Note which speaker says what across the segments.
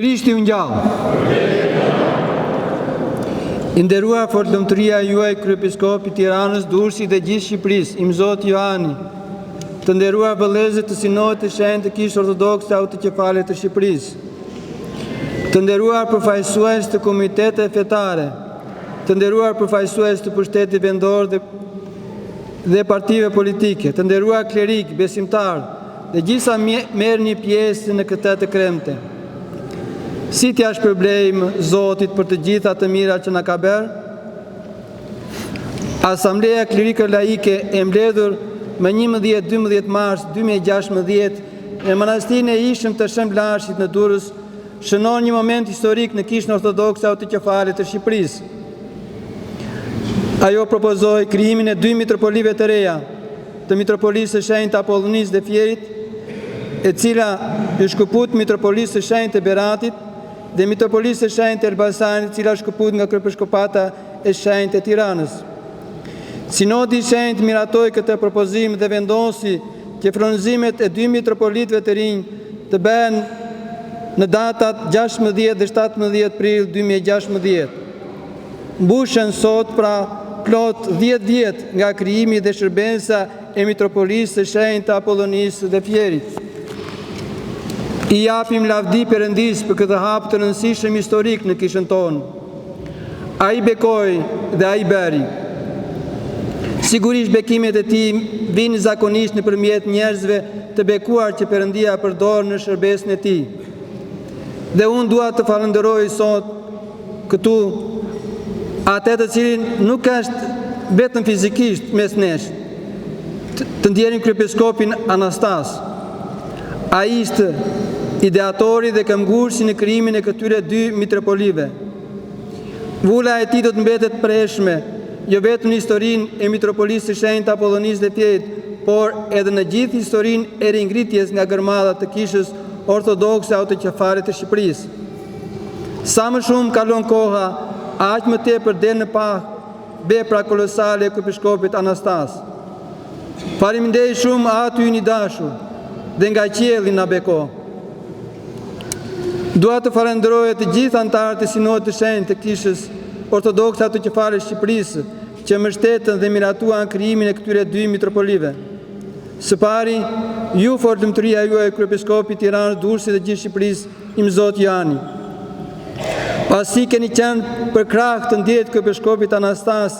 Speaker 1: Krishti u ngjall. I nderuar fortëlumturia juaj kryepiskopi i Tiranës, Durrësit dhe gjithë Shqipërisë, im Zot Johani, të nderuar vëllezër të Sinodit të Shenjtë të Kishës Ortodokse të Autokefalit të Shqipërisë, të nderuar përfaqësues të komiteteve fetare, të nderuar përfaqësues të pushtetit vendor dhe partive politike, të nderuar klerik, besimtar dhe gjithsa merrni pjesë në këtë të kremte. Si t'ja shpërblejmë Zotit për të gjitha të mira që na ka bërë? Asambleja Klerike Laike e mbledhur më 11-12 mars 2016 në manastirin e Ishëm të Shëmblarshit në Durrës shënon një moment historik në Kishën Ortodokse Autokefalit të Shqipërisë. Ajo propozoi krijimin e 2 mitropolive të reja, të Mitropolisë së Shenjtë Apollonisë dhe Fierit, e cila i shkëput Mitropolisë së Shenjtë të Beratit dhe Mitropolisë së Shenjtë të Elbasanit, cila shkëput nga Kryepiskopata e Shenjtë e Tiranës. Sinodi i Shenjtë miratoi këtë propozim dhe vendosi që fronizimet e 2 mitropolitëve të rinj të bëhen në datat 16 dhe 17 prill 2016. Mbushen sot pra plot 10 vjet nga krijimi dhe shërbesa e Mitropolisë së Shenjtë Apollonisë dhe Fierit. I japim lavdi Perëndis për këtë hap të rëndësishëm historik në kishën tonë. Ai bekoi dhe ai bëri. Sigurisht bekimet e tij vinë zakonisht nëpërmjet njerëzve të bekuar që Perëndia përdor në shërbesën e tij. Dhe unë dua të falenderoj sot këtu atë të cilin nuk është vetëm fizikisht mes nesh, të ndjerim kryepiskopin Anastas. Ai ishte ideatori dhe këmbgursi në krijimin e këtyre 2 mitropolive. Vula e tij do të mbetet preshme, jo vetëm në historinë e Mitropolisë së Shenjtë Apollonisë dhe Fierit, por edhe në gjithë historinë e ringritjes nga gërmadhat të Kishës Ortodokse Autokefalit të Shqipërisë. Sa më shumë kalon koha, aq më tepër del në pa vepra kolosale e kryepiskopit Anastas. Faleminderit shumë aty i dashur dhe nga qielli na beko. Dua të falenderoj të gjithë anëtarët e Sinodit të Shenjtë të Kishës Ortodokse Autokefalit të Shqipërisë që mbështetën dhe miratuan krijimin e këtyre 2 mitropolive. Së pari, ju fortëlumturia juaj kryepiskopi i Tiranës, Durrësit dhe gjithë Shqipërisë, im Zot Johani. Pasi keni qenë për krah të ndjerit kryepiskopit Anastas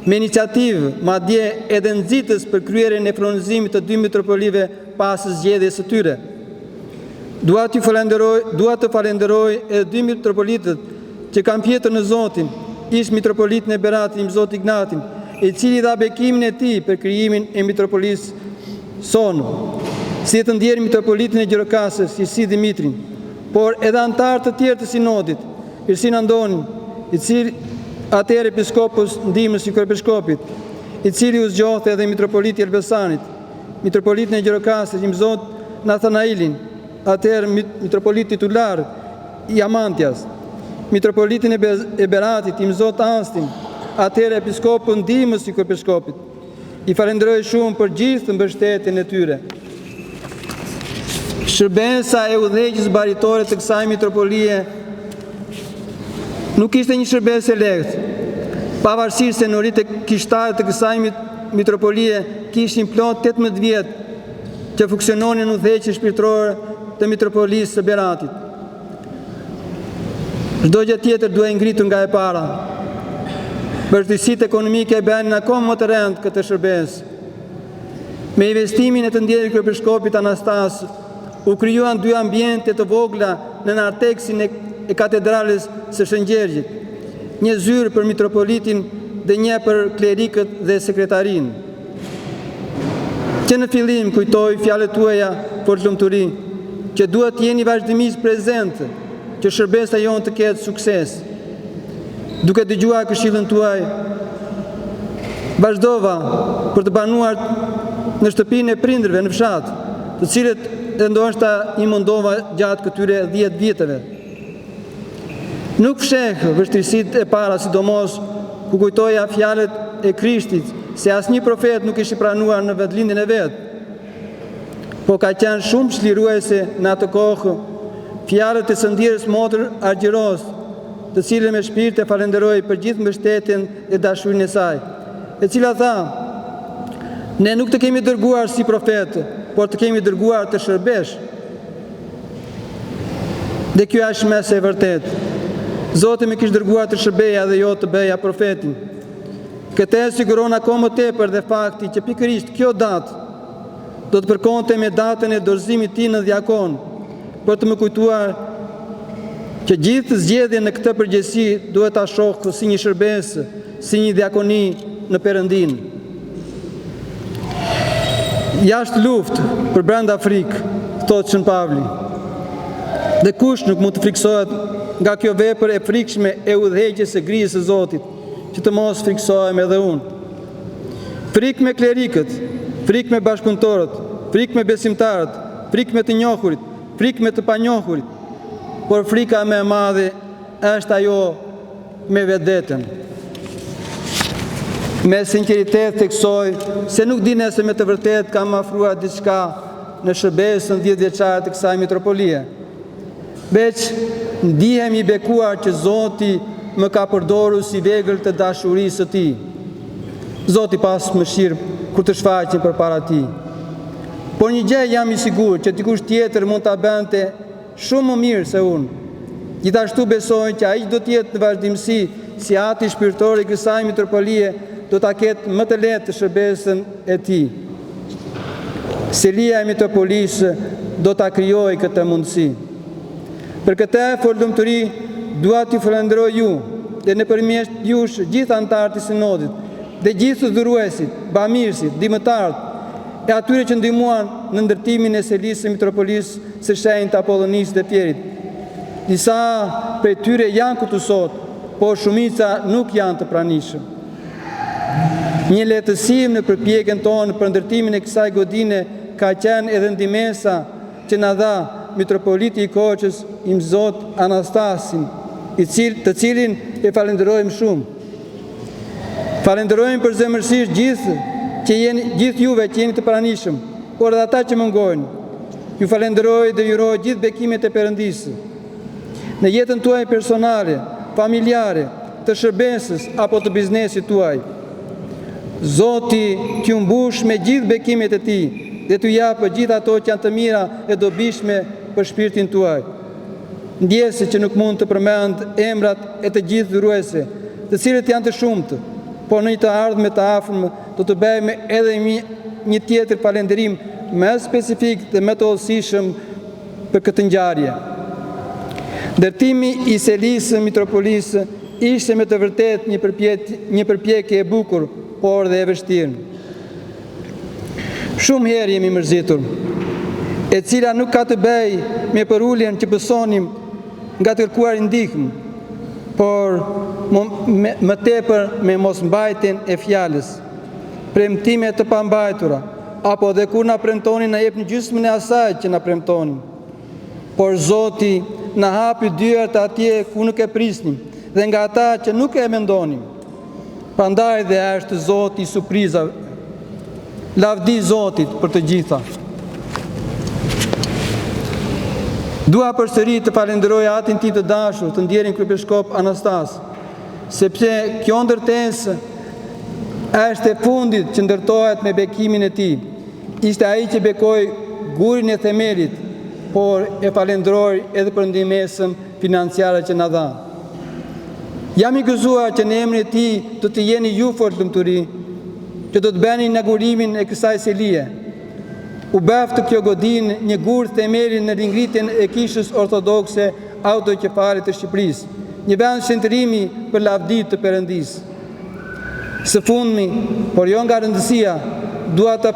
Speaker 1: me iniciativë, madje edhe nxitës për kryerjen e fronizimit të 2 mitropolive pas zgjedhjes së tyre. Dua të falenderoj edhe 2 mitropolitët që kanë pjetër në Zotin, ish mitropolitin e Beratit, im Zot Ignatin, i cili dha bekimin e tij për krijimin e mitropolisë sonë, si të ndjerim mitropolitin e Gjirokastës, si Dimitrin, por edhe anëtarë të tjerë të Sinodit, Irsin Andonin, i cili atëherë episkopus ndihmës i kryepiskopit, i cili u zgjohte edhe mitropoliti i Elbasanit, mitropolitin e Gjirokastës, im Zot Nathanailin, atëherë mitropolit titular i Amantias, mitropolitin e Beratit, im Zot Anstin, atëherë episkopun ndihmës i kryepiskopit. I falenderoj shumë për gjithë mbështetjen e tyre. Shërbesa e udhëheqjes baritore të kësaj mitropolie nuk ishte një shërbesë e lehtë. Pavarësisht se noritë kishtare të kësaj mitropolie kishin plot 18 vjet që funksiononin udhëheqje shpirtërore të Mitropolisë së Beratit. Çdo gjë tjetër duhej ngritur nga e para. Vështirësitë ekonomike e bënin akoma më të rëndë këtë shërbesë. Me investimin e të ndjerit kryepiskopit Anastas, u krijuan 2 ambiente të vogla në narteksin e katedrales së Shëngjergjit, një zyrë për mitropolitin dhe një për klerikët dhe sekretarin. Që në fillim kujtoj fjalët tuaja fortëlumturi, që duhet të jeni vazhdimisht prezente, që shërbesa jonë të ketë sukses. Duke dëgjuar këshillën tuaj, vazhdova për të banuar në shtëpinë e prindërve në fshat, të cilët ndoshta i mundova gjatë këtyre 10 vjeteve. Nuk fsheh vështirësitë e para, sidomos ku kujtoja fjalët e Krishtit, se asnjë profet nuk ishi pranuar në vendlindjen e vet. Po ka qenë shumë çliruese në atë kohë fjalët e sëndierës motër Argjiros, të cilën me shpirt e falenderoj për gjithë mbështetjen e dashurinë e saj, e cila tha: "Ne nuk të kemi dërguar si profet, por të kemi dërguar të shërbesh." Dhe kjo është mesë e vërtet. Zoti më kishte dërguar të shërbeja dhe jo të bëja profetin. Këtë e siguron akoma më tepër dhe fakti që pikërisht kjo datë do të përkonte me datën e dorëzimit tij në diakon, për të më kujtuar që gjithë zgjedhjen në këtë përgjegjësi duhet ta shoh si një shërbes, si një diakoni në Perëndinë. Jashtë luftë për brenda frikë, thotë Shën Pavli. Dhe kush nuk mund të friksohet nga kjo vepër e frikshme e udhëheqjes së grijës së Zotit, që të mos friksohem edhe unë. Frikë me klerikët, frikë me bashkëpunëtorët, frikë me besimtarët, frikë me të njohurit, frikë me të panjohurit, por frika më e madhe është ajo me vetveten. Me sinqeritet theksoj se nuk di nëse me të vërtet kam afruar diçka në shërbesën 10 vjeçare të kësaj mitropolie. Veç ndihem i bekuar që Zoti më ka përdorur si vegël të dashurisë së Tij. Zoti pas mëshirë kur të shfaqem përpara Tij. Por një gjë jam i sigurt që dikush tjetër mund ta bënte shumë më mirë se unë. Gjithashtu besoj që ai do të jetë në vazhdimsi si ati shpirtëror i kësaj mitropolie do ta ketë më të lehtë shërbesën e tij. Selia e mitropolisë do ta krijojë këtë mundësi. Për këtë folumturi dua t'ju falenderoj ju dhe nëpërmjet jush gjithë anëtarët e sinodit dhe gjithë udhëruesit, bamirësit, ndihmëtarët e atyre që ndihmuan në ndërtimin e selisë së mitropolisë së shenjtë Apollonisë dhe Pjerit. Disa prej tyre janë këtu sot, por shumica nuk janë të pranishëm. Një lehtësim në përpjekjen tonë për ndërtimin e kësaj godine ka qenë edhe ndihmesa që na dha mitropoliti i Korçës, Im Zot Anastasin, të cilin e falenderojmë shumë. Falenderojmë për zemërsisht gjithë juve që jeni të pranishëm, por edhe ata që mungojnë. Ju falenderoj dhe juroj gjithë bekimet e Perëndisë. Në jetën tuaj personale, familjare, të shërbesës apo të biznesit tuaj. Zoti t'ju mbush me gjithë bekimet e Tij dhe t'ju japë gjithë ato që janë të mira e dobishme për shpirtin tuaj. Ndjesi që nuk mund të përmend emrat e të gjithë dhuruese, të cilët janë të shumtë, por në një të ardhme të afërm do të bëjmë edhe një tjetër falënderim më specifik dhe më të hollësishëm për këtë ngjarje. Ndërtimi i selisë mitropolisë ishte me të vërtet një përpjekje e bukur, por dhe e vështirë. Shumë herë jemi mërzitur, e cila nuk ka të bëjë me përuljen që pësonim nga të kërkuar ndihmë, por më tepër me mosmbajtjen e fjalës, premtime të pambajtura, apo dhe kur na premtonin na jepni gjysmën e asaj që na premtonin. Por Zoti na hapi dyert atje ku nuk e prisnim dhe nga ata që nuk e mendonim. Prandaj dhe është Zoti i surprizave. Lavdi Zotit për të gjitha. Dua përsëri të falenderoj atin tim të dashur, të ndjerin kryepiskop Anastas, sepse kjo ndërtesë është e fundit që ndërtohet me bekimin e tij. Ishte ai që bekoi gurin e themelit, por e falenderoj edhe për ndihmesën financiare që na dha. Jam i gëzuar që në emrin e tij do të jeni ju folumturi, që do të bëni inaugurimin e kësaj selie. U bëftë kjo godinë një gur themeli në ringritjen e kishës ortodokse autokefalit të Shqipërisë, një vend shëntërimi për lavdit të Perëndisë. Së fundmi, por jo nga rëndësia, dua të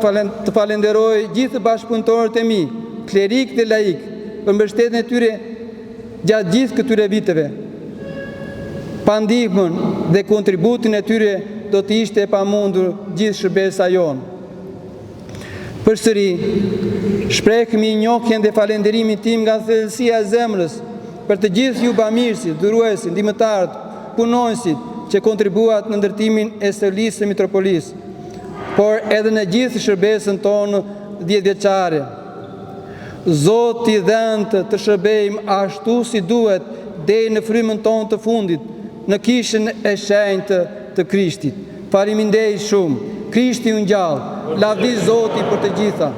Speaker 1: falenderoj gjithë bashkëpunëtorët e mi, klerik dhe laik, për mbështetjen e tyre gjatë gjithë këtyre viteve. Pa ndihmën dhe kontributin e tyre do të ishte e pamundur gjithë shërbesa jonë. Përsëri, shprehmi njohjen dhe falenderimin tim nga thellësia e zemrës për të gjithë ju bamirësit, dhuruesit, ndihmëtarët, punonësit që kontribuat në ndërtimin e selisë së mitropolisë, por edhe në gjithë shërbesën tonë 10 vjeçare. Zoti dhënë të shërbejmë ashtu si duhet deri në frymën tonë të fundit, në kishën e shenjtë të Krishtit. Faleminderit shumë. Krishti u ngjall. Lavdi Zoti për të gjitha.